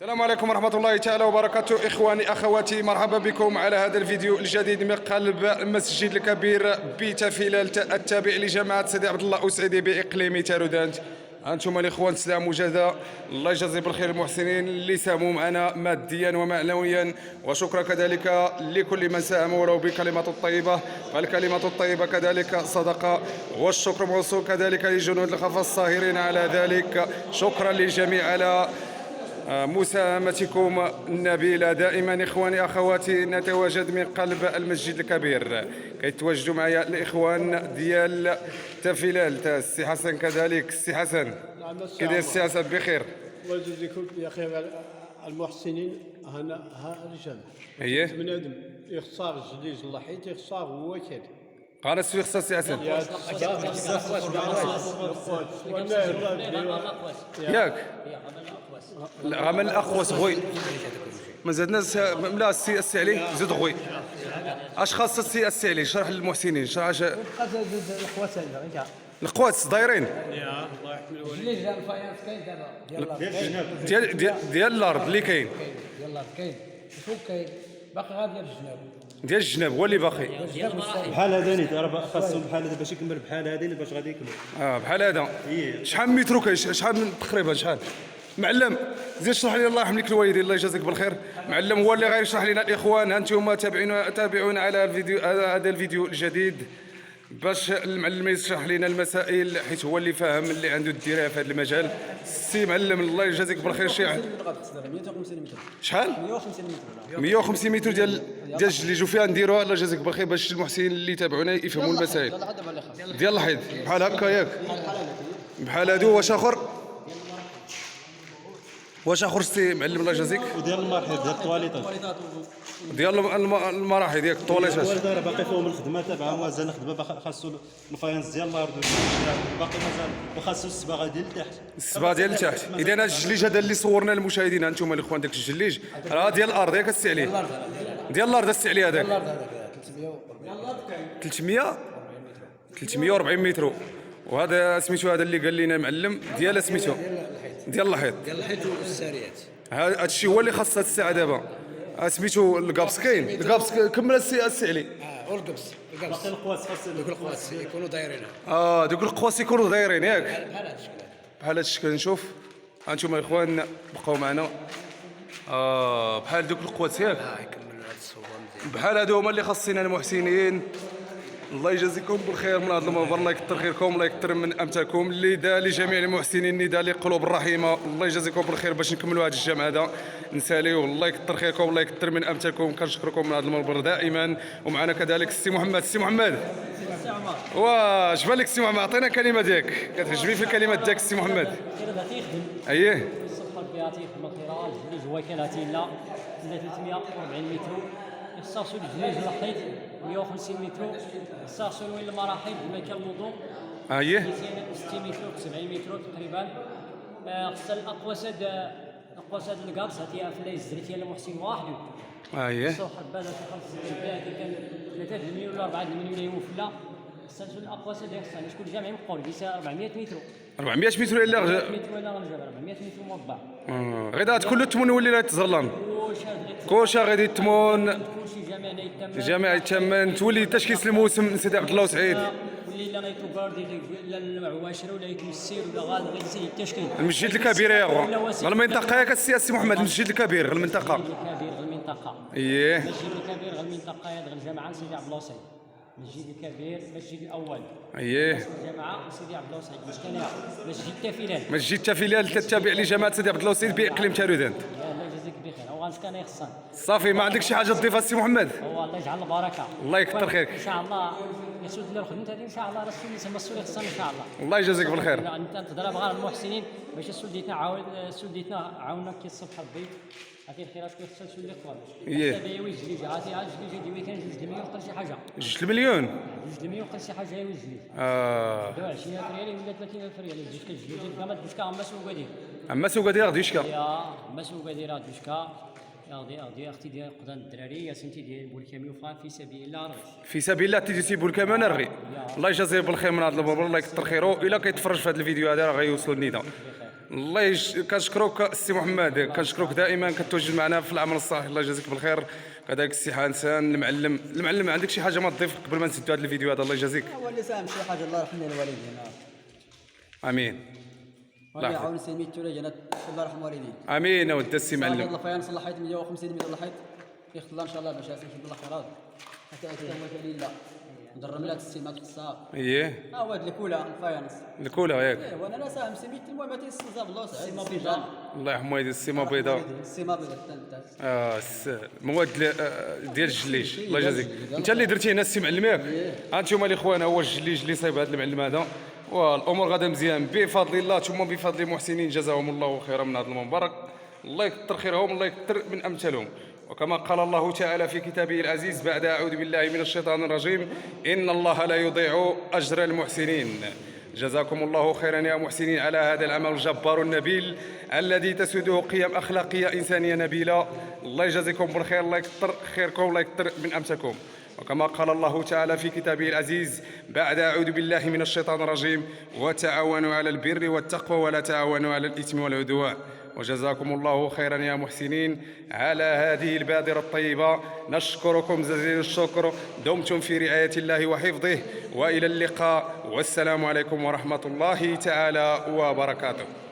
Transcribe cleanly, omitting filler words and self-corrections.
السلام عليكم ورحمة الله تعالى وبركاته. إخواني أخواتي، مرحبا بكم على هذا الفيديو الجديد من قلب المسجد الكبير بتفيلة التابع لجماعة سيدي عبد الله أسعدي بإقليم تارودانت. أنتم الإخوان سلام وجزاء، الله يجزي بالخير المحسنين اللي ساهموا معنا ماديا ومعنويا، وشكرا كذلك لكل من ساهم ولو بكلمة الطيبة، فالكلمة الطيبة كذلك صدقة، والشكر موصول كذلك لجنود الخفا الصاهرين على ذلك. شكرا للجميع على مساهمتكم النبيلة. دائما إخواني أخواتي نتواجد من قلب المسجد الكبير، كيتواجدوا معايا الإخوان ديال تفيلال، السي حسن كذلك. السي حسن كي داير السي حسن؟ بخير، الله يجزيكم يا خير المحسنين. ها الجمع اييه بنادم يختار الزليج اللحيت، يختار هو كذا قال السي خصها السي حسن ياك عمل الأقوس غوي ما زادناش. لا السي علي زيد غوي. اش خاص السي علي؟ شرح للمحسنين، شرح القوات دايرين ديال الارض اللي كاين، ديال الارض كاين شوف كاين باقي غير ديال الجناب، ديال الجناب هو اللي باقي. بحال هذا نيت راه خاصو بحال هذا باش يكمل بحال هذه باش غادي يكمل. بحال هذا. شحال من مترو كاين؟ شحال تقريبا شحال؟ معلم زيد شرح لي، الله يرحم لك الوالدين، الله يجازيك بالخير. معلم هو اللي غير يشرح لنا. الاخوان انتم تابعونا على الفيديو، هذا الفيديو الجديد، باش المعلم يشرح لنا المسائل، حيت هو اللي فاهم، اللي عنده الدرايه في هذا المجال. السي معلم الله يجازيك بالخير. شحال؟ 150 متر ديال الجليج، وفيها نديروها الله يجازيك بالخير باش المحسنين اللي تابعونا يفهموا المسائل ديال الحيض. بحال هكا ياك؟ بحال هادو. واش اخر السي معلم الله يجازيك؟ وديال المراحل ديال الطواليطات ديال المراحل ديال الطواليطات. الوالده راه باقي فيهم الخدمه تاعها مازال الخدمه، خاصو الفاينس ديال الارض باقي مازال، وخاصو الصباغه ديال التحت. الصباغه ديال التحت. اذا هذا الجليج هذا اللي صورنا للمشاهدين انتم الاخوان، داك الجليج راه ديال الارض ياك السي علي؟ ديال الارض السي علي هذاك 340 متر. وهذا سميتو، هذا اللي قال لنا معلم ديال سميتو ديال الحيط والساريات. هذا الشيء هو اللي خاص هذه الساعه دابا. سميتو القابس كاين، القابس كمل السي علي. والقبس باقي القواس خاص دوك القواس يكونوا دايرين دوك القواس يكونوا دايرين ياك بحال هذا الشكل. بحال هذا الشكل. نشوف انتم الاخوان بقاو معنا. بحال دوك القواس ياك، يكملوا هذا الصوبه مزيان. بحال هادو هما اللي خاصين المحسنين. الله يجازيكم بالخير من هذا المنبر، الله يكثر خيركم، الله يكثر من امثالكم. نداء لجميع المحسنين، نداء للقلوب الرحيمه، الله يجازيكم بالخير باش نكملوا هذا الجمع هذا نساليو. الله يكثر خيركم، الله يكثر من امثالكم. كنشكركم من هذا المنبر دائما. ومعنا كذلك السي محمد. السي محمد واش بان لك السي محمد؟ عطينا كلمه ديالك، كتعجبني في الكلمات ديالك السي محمد. اييه الصفقه البياتي في المخيره الجليج هو كان لا 340 متر، يخصصوا الجليج الحيط 150 متر، يخصصوا المراحل بمكان الوضوء اييه 260 متر 70 متر تقريبا. خص الاقواس هاد الكابس هاتي في الزريت ديال المحسن واحد اييه الصوح بعد خلص البياتي كان 3 مليون ولا 4 مليون اللي يوفلا. خصنا الاقواس هاد خصنا شكون جامع مقول بيسا 400 متر 400 متر الا 400 متر ولا رجع 400 متر مربع. غدا كل التمن يولي لا يتزرلان، كلشي غادي التمن كلشي جامعنا يتم جامع يتمن، تولي تشكيل الموسم سيدي عبد الله وسعيد. واللي لا نايتو باردي لا المعواشر ولا يتمسير ولا غادي غير يسير التشكيل. المسجد الكبير يا غو المنطقه ياك السي محمد، المسجد الكبير المنطقه. الكبير المنطقه اييه المسجد الكبير المنطقه هذا الجامعه سيدي عبد الله وسعيد. المسجد الكبير المسجد الاول اييه الجامعه سيدي عبد الله وسعيد. مسكنها مسجد تافيلان، مسجد تافيلال تتابع لجماعه سيدي عبد الله وسعيد باقليم تارودانت. الله يجازيك بخير. هو غنسكن يخصن صافي، ما عندك شي حاجه تضيفها السي محمد؟ هو الله يجعل البركه. الله يكثر خيرك. ان شاء الله يسود لنا الخدمه هذه ان شاء الله رسول يسمى السوري خصنا ان شاء الله. الله يجازيك بالخير. انت تضرب غير المحسنين باش سولديتنا عاونا كي الصبح ربي عطي الخيرات كي خصنا نسول الاخوان. إيه. حتى بيا الجليج عرفتي عاد الجليج ديالي كان 2 مليون وقال شي حاجه، 2 مليون 2 مليون وقال شي حاجه هي الجليج. 20000 ريال ولا 30000 ريال الجليج كالجليج كما دوشكا اما سوق دير. اما سوق ديال غادي يشكا. يا اما سوق دير دوشكا غادي اختي ديال قدام الدراري يا سنتي ديال بولكامي وفان في سبيل الله رغي. في سبيل الله تيجي بولكامي نرغي. الله يجازيه بالخير من هذا المنبر، الله يكثر خيره. الا كيتفرج في هذا الفيديو هذا راه غيوصلوا النداء. كنشكروك السي محمد، كنشكروك دائما كتواجد معنا في العمل الصالح، الله يجازيك بالخير. كذلك السي حسن المعلم عندك شي حاجه ما تضيف قبل ما نسدوا هذا الفيديو هذا؟ الله يجازيك. هو اللي ساهم شي حاجه الله يرحم الوالدين. امين. الله يعاون سميتو لي جنات الله يرحم الوالدين. امين اودي السي معلم. الله فيان صلحيت 150 متر صلحيت يخلى الله ان شاء الله باش يسمح بالله خيرات حتى هو لله ندرب لك السمات خصها. اييه هو هاد الكولا الفاينس الكولا ياك. وانا لا ساهم سميت المهم تيستنزف الله سعيد السيما بيضاء. الله يرحم والديك السيما بيضاء. السيما بيضاء المواد ديال الجليج، الله يجازيك. انت اللي درتي هنا السي معلم ياك. هانتوما الاخوان هو الجليج اللي صايب هذا المعلم هذا، والامور غادا مزيان بفضل الله ثم بفضل المحسنين جزاهم الله خيرا من هذا المبارك. الله يكثر خيرهم، الله يكثر من امثالهم. وكما قال الله تعالى في كتابه العزيز بعد أعوذ بالله من الشيطان الرجيم: إن الله لا يضيع أجر المحسنين. جزاكم الله خيرا يا محسنين على هذا العمل الجبار النبيل الذي تسوده قيم أخلاقية إنسانية نبيلة. الله يجازيكم بالخير، الله يكثر خيركم، الله يكثر من أمثالكم. وكما قال الله تعالى في كتابه العزيز بعد أعوذ بالله من الشيطان الرجيم: وتعاونوا على البر والتقوى ولا تعاونوا على الإثم والعدوان. وجزاكم الله خيرا يا محسنين على هذه البادرة الطيبة. نشكركم جزيل الشكر، دمتم في رعاية الله وحفظه، وإلى اللقاء، والسلام عليكم ورحمة الله تعالى وبركاته.